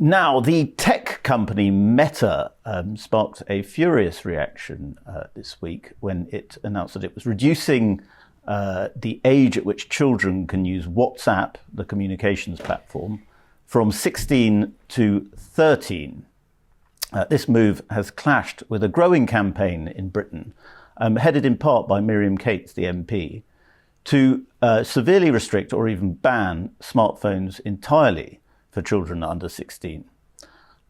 Now, the tech company Meta sparked a furious reaction this week when it announced that it was reducing the age at which children can use WhatsApp, the communications platform, from 16 to 13. This move has clashed with a growing campaign in Britain, headed in part by Miriam Cates, the MP, to severely restrict or even ban smartphones entirely for children under 16.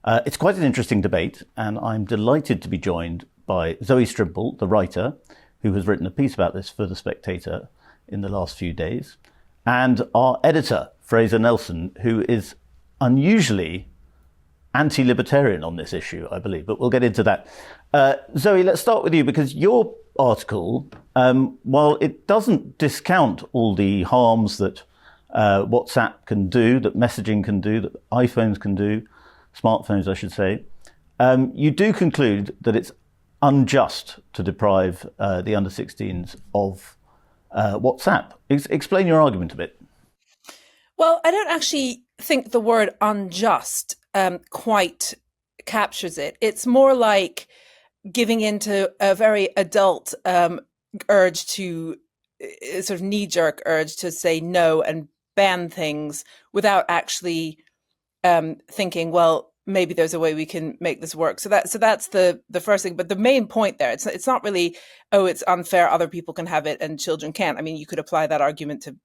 It's quite an interesting debate, and I'm delighted to be joined by Zoe Strimpel, the writer, who has written a piece about this for The Spectator in the last few days, and our editor, Fraser Nelson, who is unusually anti-libertarian on this issue, I believe, but we'll get into that. Zoe, let's start with you, because your article, while it doesn't discount all the harms that WhatsApp can do, that messaging can do, that iPhones can do, smartphones, I should say, you do conclude that it's unjust to deprive the under-16s of WhatsApp. Explain your argument a bit. Well, I don't actually think the word unjust quite captures it. It's more like giving into a very adult urge to, sort of knee-jerk urge to say no and ban things without actually thinking, well, maybe there's a way we can make this work. So that's the first thing. But the main point there, it's not really, oh, it's unfair, other people can have it and children can't. I mean, you could apply that argument to,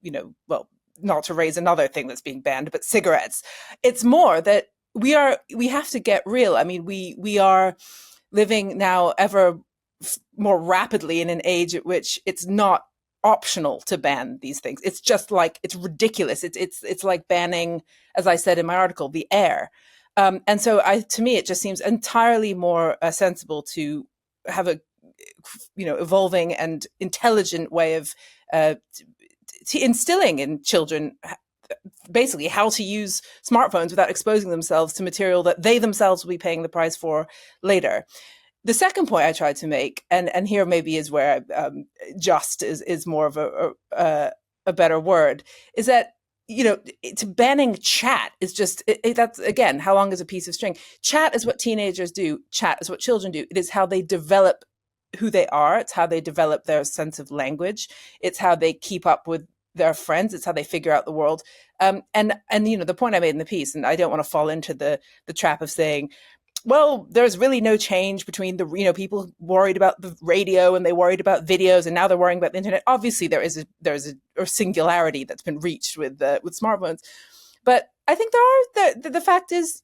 not to raise another thing that's being banned, but cigarettes. It's more that we have to get real. I mean, we are living now ever more rapidly in an age at which it's not optional to ban these things. It's just like, it's ridiculous. It's like banning, as I said in my article, the air. And so to me, it just seems entirely more sensible to have a, evolving and intelligent way of instilling in children basically how to use smartphones without exposing themselves to material that they themselves will be paying the price for later. The second point I tried to make, and here maybe is where just is more of a better word, is that, to banning chat is just, that's, again, how long is a piece of string? Chat is what teenagers do. Chat is what children do. It is how they develop who they are. It's how they develop their sense of language. It's how they keep up with their friends. It's how they figure out the world. And the point I made in the piece, and I don't want to fall into the trap of saying, well, there's really no change between the, people worried about the radio and they worried about videos and now they're worrying about the internet. Obviously, there's a singularity that's been reached with smartphones. But I think the fact is,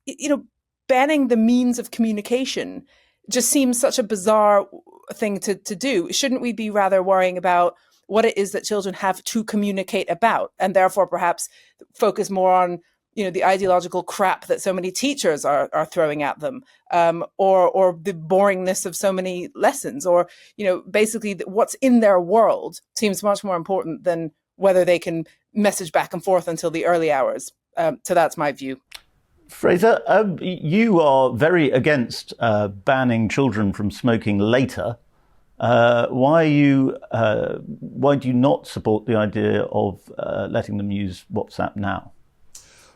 banning the means of communication just seems such a bizarre thing to do. Shouldn't we be rather worrying about what it is that children have to communicate about, and therefore perhaps focus more on the ideological crap that so many teachers are throwing at them, or the boringness of so many lessons, or, basically what's in their world seems much more important than whether they can message back and forth until the early hours. So that's my view. Fraser, you are very against banning children from smoking later. Why do you not support the idea of letting them use WhatsApp now?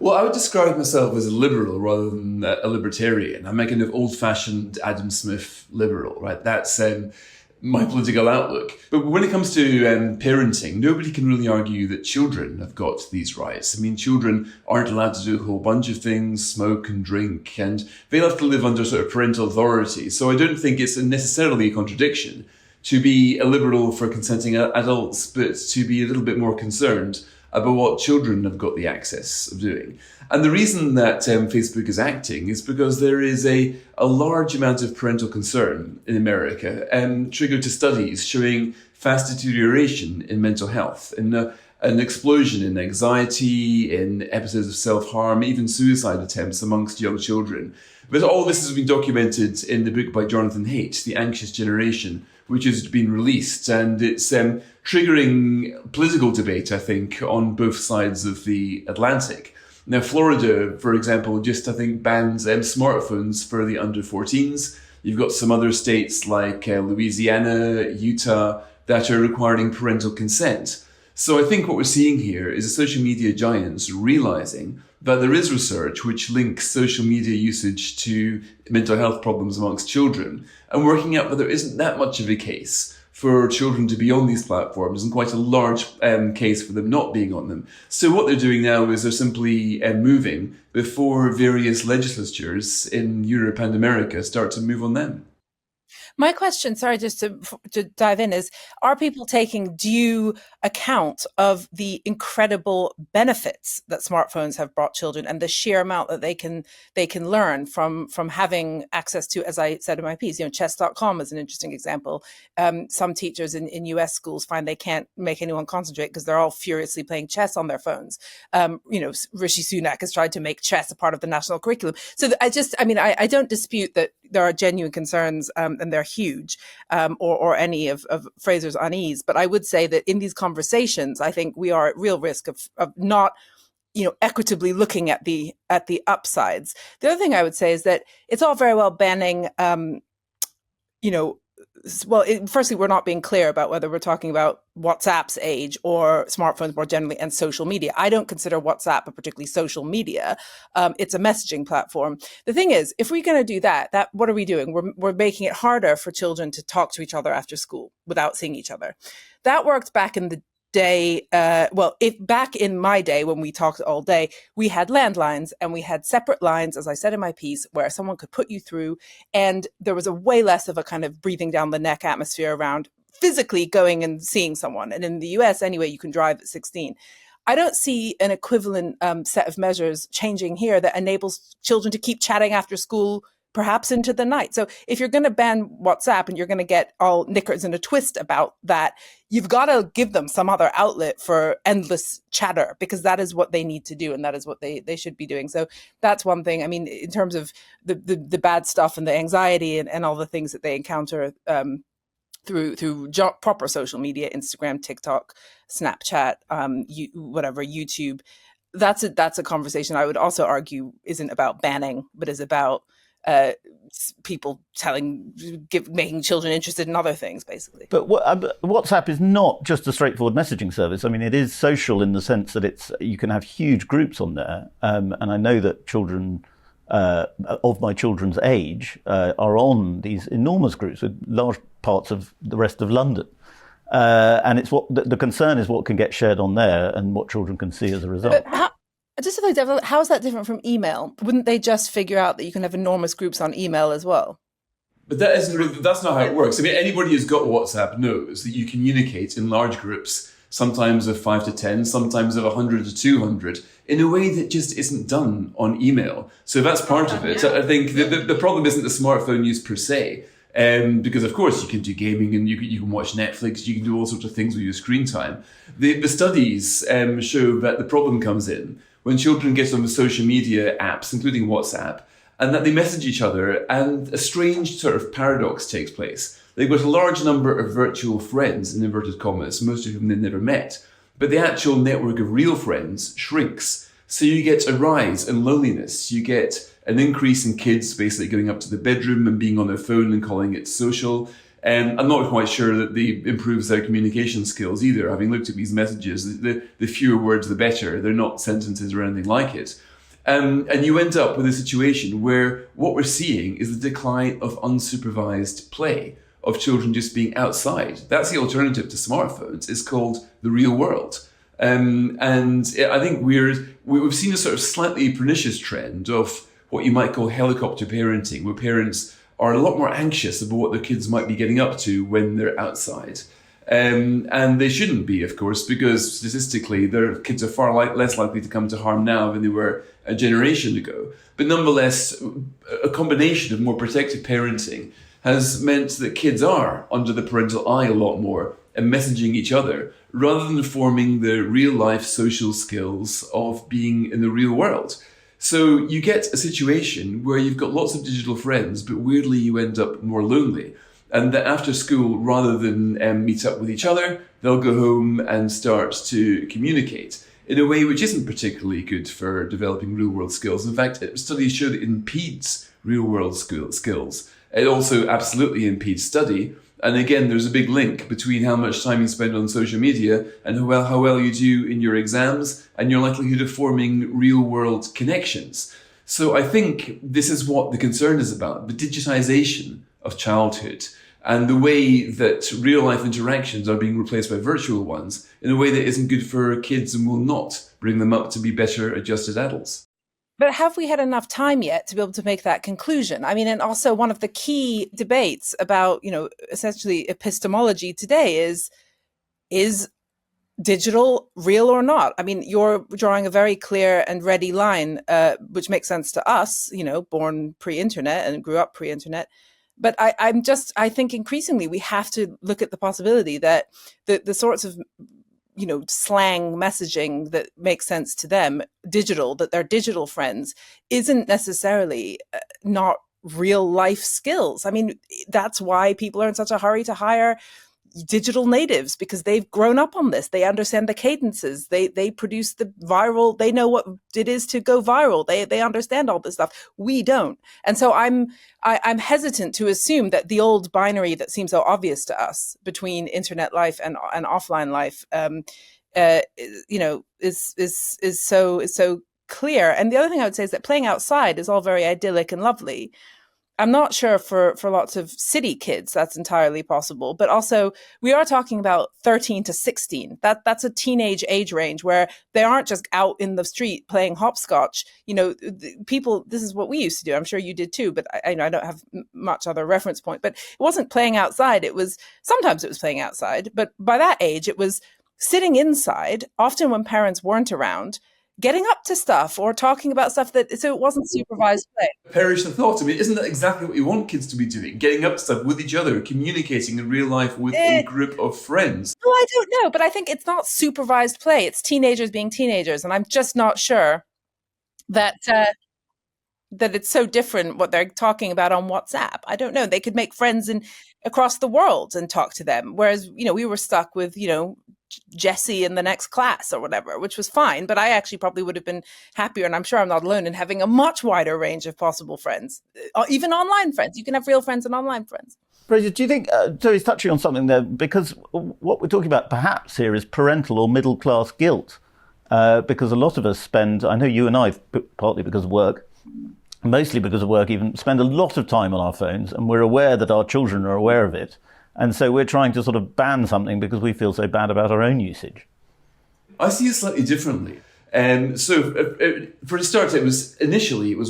Well, I would describe myself as a liberal rather than a libertarian. I'm a kind of old-fashioned Adam Smith liberal, right? That's my political outlook. But when it comes to parenting, nobody can really argue that children have got these rights. I mean, children aren't allowed to do a whole bunch of things, smoke and drink, and they have to live under sort of parental authority. So I don't think it's necessarily a contradiction to be a liberal for consenting adults, but to be a little bit more concerned about what children have got the access of doing. And the reason that Facebook is acting is because there is a large amount of parental concern in America, triggered to studies showing fast deterioration in mental health, and an explosion in anxiety, in episodes of self-harm, even suicide attempts amongst young children. But all this has been documented in the book by Jonathan Haidt, The Anxious Generation, which has been released, and it's triggering political debate, I think, on both sides of the Atlantic. Now, Florida, for example, just, I think, bans smartphones for the under 14s. You've got some other states like Louisiana, Utah, that are requiring parental consent. So I think what we're seeing here is the social media giants realizing that there is research which links social media usage to mental health problems amongst children, and working out that there isn't that much of a case for children to be on these platforms and quite a large case for them not being on them. So what they're doing now is they're simply moving before various legislatures in Europe and America start to move on them. My question, sorry, just to dive in, is are people taking due account of the incredible benefits that smartphones have brought children and the sheer amount that they can learn from having access to, as I said in my piece, chess.com is an interesting example. Some teachers in US schools find they can't make anyone concentrate because they're all furiously playing chess on their phones. Rishi Sunak has tried to make chess a part of the national curriculum. So I don't dispute that there are genuine concerns and they're huge, or any of Fraser's unease. But I would say that in these conversations, I think we are at real risk of not, equitably looking at the upsides. The other thing I would say is that it's all very well banning, firstly, we're not being clear about whether we're talking about WhatsApp's age or smartphones more generally and social media. I don't consider WhatsApp a particularly social media. It's a messaging platform. The thing is, if we're going to do that, what are we doing? We're making it harder for children to talk to each other after school without seeing each other. That worked back in the day. Back in my day when we talked all day, we had landlines and we had separate lines, as I said in my piece, where someone could put you through, and there was a way less of a kind of breathing down the neck atmosphere around physically going and seeing someone. And in the US anyway, you can drive at 16. I don't see an equivalent set of measures changing here that enables children to keep chatting after school, perhaps into the night. So if you're going to ban WhatsApp and you're going to get all knickers in a twist about that, you've got to give them some other outlet for endless chatter, because that is what they need to do and that is what they should be doing. So that's one thing. I mean, in terms of the bad stuff and the anxiety and all the things that they encounter through proper social media, Instagram, TikTok, Snapchat, YouTube, that's a conversation I would also argue isn't about banning, but is about people making children interested in other things, basically. But WhatsApp is not just a straightforward messaging service. I mean, it is social in the sense that you can have huge groups on there. And I know that children of my children's age are on these enormous groups with large parts of the rest of London. And it's the concern is what can get shared on there and what children can see as a result. How is that different from email? Wouldn't they just figure out that you can have enormous groups on email as well? But that's not how it works. I mean, anybody who's got WhatsApp knows that you communicate in large groups, sometimes of 5 to 10, sometimes of 100 to 200, in a way that just isn't done on email. So that's part of it. I think the problem isn't the smartphone use per se, because of course you can do gaming and you can watch Netflix, you can do all sorts of things with your screen time. The studies show that the problem comes in when children get on the social media apps, including WhatsApp, and that they message each other, and a strange sort of paradox takes place. They've got a large number of virtual friends, in inverted commas, most of whom they've never met, but the actual network of real friends shrinks. So you get a rise in loneliness. You get an increase in kids basically going up to the bedroom and being on their phone and calling it social. I'm not quite sure that they improves their communication skills either. Having looked at these messages, the fewer words, the better. They're not sentences or anything like it. And you end up with a situation where what we're seeing is the decline of unsupervised play, of children just being outside. That's the alternative to smartphones. It's called the real world. And I think we've seen a sort of slightly pernicious trend of what you might call helicopter parenting, where parents are a lot more anxious about what their kids might be getting up to when they're outside. And they shouldn't be, of course, because statistically their kids are far less likely to come to harm now than they were a generation ago. But nonetheless, a combination of more protective parenting has meant that kids are under the parental eye a lot more and messaging each other rather than forming the real life social skills of being in the real world. So you get a situation where you've got lots of digital friends, but weirdly you end up more lonely. And that after school, rather than meet up with each other, they'll go home and start to communicate in a way which isn't particularly good for developing real world skills. In fact, studies show that it impedes real world skills. It also absolutely impedes study. And again, there's a big link between how much time you spend on social media and how well you do in your exams and your likelihood of forming real-world connections. So I think this is what the concern is about, the digitization of childhood and the way that real-life interactions are being replaced by virtual ones in a way that isn't good for kids and will not bring them up to be better adjusted adults. But have we had enough time yet to be able to make that conclusion? I mean, and also one of the key debates about, essentially epistemology today is digital real or not? I mean, you're drawing a very clear and ready line, which makes sense to us, born pre-internet and grew up pre-internet. But I think increasingly we have to look at the possibility that the sorts of slang messaging that makes sense to them, that their digital friends, isn't necessarily not real life skills. I mean, that's why people are in such a hurry to hire digital natives, because they've grown up on this. They understand the cadences. They produce the viral. They know what it is to go viral. They understand all this stuff. We don't. And so I'm hesitant to assume that the old binary that seems so obvious to us between internet life and offline life, is so clear. And the other thing I would say is that playing outside is all very idyllic and lovely. I'm not sure for lots of city kids that's entirely possible, but also we are talking about 13 to 16. That's a teenage age range where they aren't just out in the street playing hopscotch. People, this is what we used to do. I'm sure you did too, but I don't have much other reference point. But it wasn't playing outside. Sometimes it was playing outside, but by that age, it was sitting inside, often when parents weren't around, getting up to stuff or talking about stuff so it wasn't supervised play. Perish the thought. I mean, isn't that exactly what we want kids to be doing? Getting up to stuff with each other, communicating in real life with a group of friends. Well, I don't know, but I think it's not supervised play. It's teenagers being teenagers. And I'm just not sure that it's so different what they're talking about on WhatsApp. I don't know. They could make friends across the world and talk to them. Whereas, we were stuck with, Jesse in the next class or whatever, which was fine. But I actually probably would have been happier, and I'm sure I'm not alone in having a much wider range of possible friends, even online friends. You can have real friends and online friends. Fraser, do you think, Zoe's touching on something there, because what we're talking about perhaps here is parental or middle class guilt, because a lot of us spend, I know you and I, partly because of work, mostly because of work even, spend a lot of time on our phones, and we're aware that our children are aware of it. And so we're trying to sort of ban something because we feel so bad about our own usage. I see it slightly differently. For a start, it was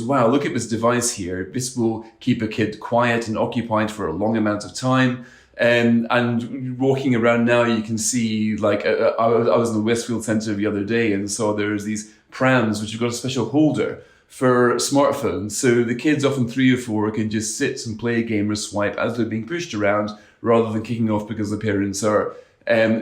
wow, look at this device here. This will keep a kid quiet and occupied for a long amount of time. And walking around now, you can see, like, I was in the Westfield Centre the other day and saw there's these prams which have got a special holder for smartphones. So the kids, often 3 or 4, can just sit and play a game or swipe as they're being pushed around, rather than kicking off because the parents are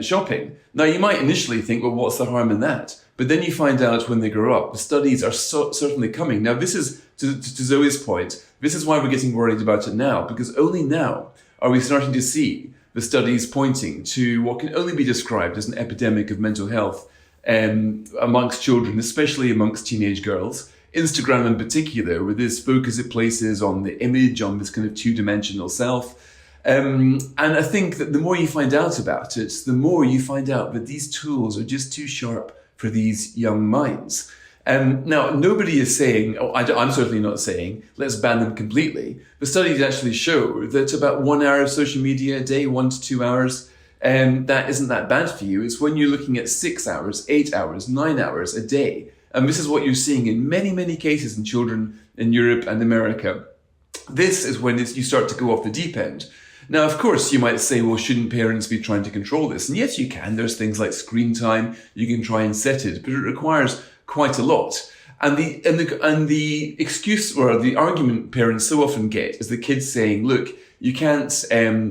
shopping. Now, you might initially think, well, what's the harm in that? But then you find out when they grow up, the studies are certainly coming. Now, this is, to Zoe's point, this is why we're getting worried about it now, because only now are we starting to see the studies pointing to what can only be described as an epidemic of mental health amongst children, especially amongst teenage girls. Instagram in particular, with this focus it places on the image, on this kind of two-dimensional self. And I think that the more you find out about it, the more you find out that these tools are just too sharp for these young minds. Now, nobody is saying, I'm certainly not saying, let's ban them completely. The studies actually show that about 1 hour of social media a day, 1 to 2 hours, that isn't that bad for you. It's when you're looking at 6 hours, 8 hours, 9 hours a day. And this is what you're seeing in many, many cases in children in Europe and America. This is when you start to go off the deep end. Now, of course, you might say, well, shouldn't parents be trying to control this? And yes, you can. There's things like screen time. You can try and set it, but it requires quite a lot. And the excuse or the argument parents so often get is the kids saying, look, you can't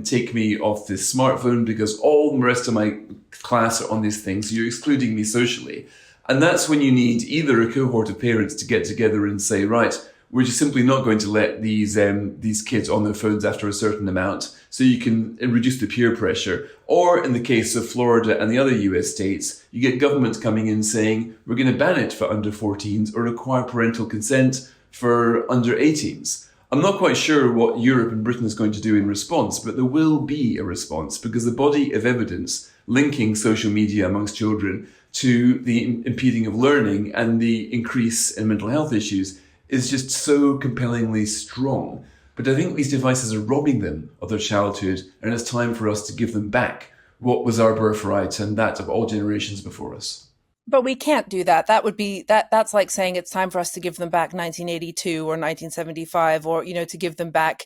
take me off this smartphone because all the rest of my class are on these things. So you're excluding me socially. And that's when you need either a cohort of parents to get together and say, right, we're just simply not going to let these kids on their phones after a certain amount, so you can reduce the peer pressure. Or in the case of Florida and the other US states, you get governments coming in saying, we're going to ban it for under 14s or require parental consent for under 18s. I'm not quite sure what Europe and Britain is going to do in response, but there will be a response because the body of evidence linking social media amongst children to the impeding of learning and the increase in mental health issues is just so compellingly strong. But I think these devices are robbing them of their childhood, and it's time for us to give them back what was our birthright and that of all generations before us. But we can't do that. That would be that's like saying it's time for us to give them back 1982 or 1975, or, to give them back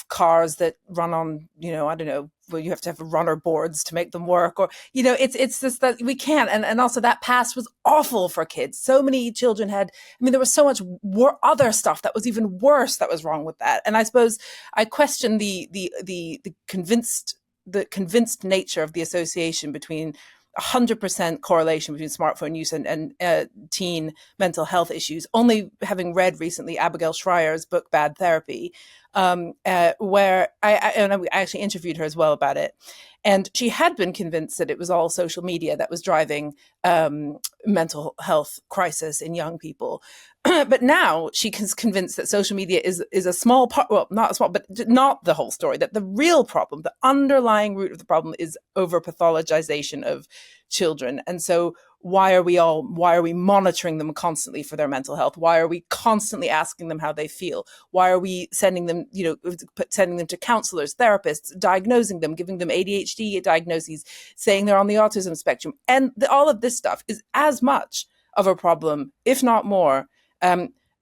cars that run on, I don't know, well, you have to have runner boards to make them work, or, it's just that we can't. And also that past was awful for kids. So many children there was so much other stuff that was even worse that was wrong with that. And I suppose I question the convinced nature of the association between 100% correlation between smartphone use and teen mental health issues. Only having read recently Abigail Schreier's book Bad Therapy, where I actually interviewed her as well about it. And she had been convinced that it was all social media that was driving mental health crisis in young people. But now she is convinced that social media is a small part, well, not a small, but not the whole story, that the real problem, the underlying root of the problem is over-pathologization of children. And so why are we monitoring them constantly for their mental health? Why are we constantly asking them how they feel? Why are we sending them to counselors, therapists, diagnosing them, giving them ADHD diagnoses, saying they're on the autism spectrum? And all of this stuff is as much of a problem, if not more,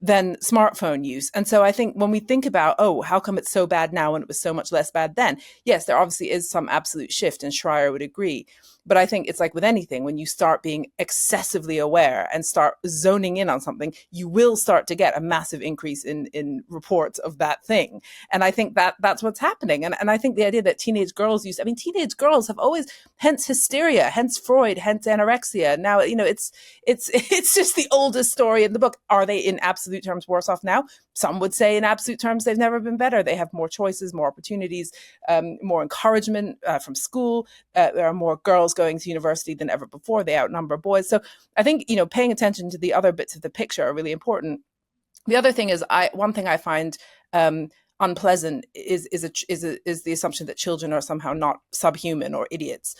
than smartphone use. And so I think when we think about, how come it's so bad now when it was so much less bad then? Yes, there obviously is some absolute shift, and Schreier would agree. But I think it's like with anything, when you start being excessively aware and start zoning in on something, you will start to get a massive increase in reports of that thing. And I think that's what's happening. And I think the idea that teenage girls teenage girls have always, hence hysteria, hence Freud, hence anorexia. Now, it's just the oldest story in the book. Are they in absolute terms worse off now? Some would say in absolute terms, they've never been better. They have more choices, more opportunities, more encouragement from school. There are more girls going to university than ever before. They outnumber boys. So I think, paying attention to the other bits of the picture are really important. The other thing is, one thing I find unpleasant is the assumption that children are somehow not subhuman or idiots.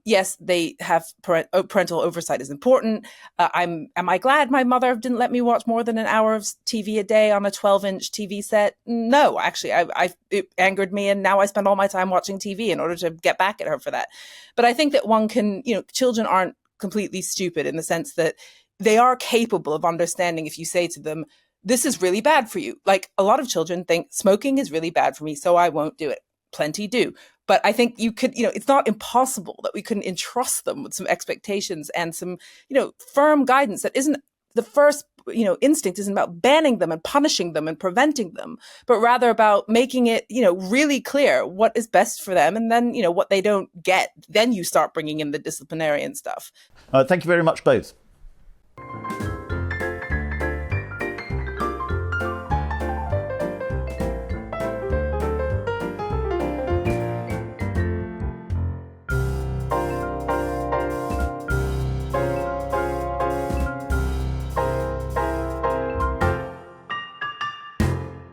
Yes, they have parental oversight is important. Am I glad my mother didn't let me watch more than an hour of TV a day on a 12-inch TV set? No, actually, it angered me, and now I spend all my time watching TV in order to get back at her for that. But I think that one can, children aren't completely stupid in the sense that they are capable of understanding if you say to them, this is really bad for you. Like, a lot of children think smoking is really bad for me, so I won't do it. Plenty do. But I think you could, it's not impossible that we couldn't entrust them with some expectations and some, firm guidance that isn't the first, instinct isn't about banning them and punishing them and preventing them, but rather about making it, really clear what is best for them. And then, what they don't get, then you start bringing in the disciplinarian stuff. Thank you very much, both.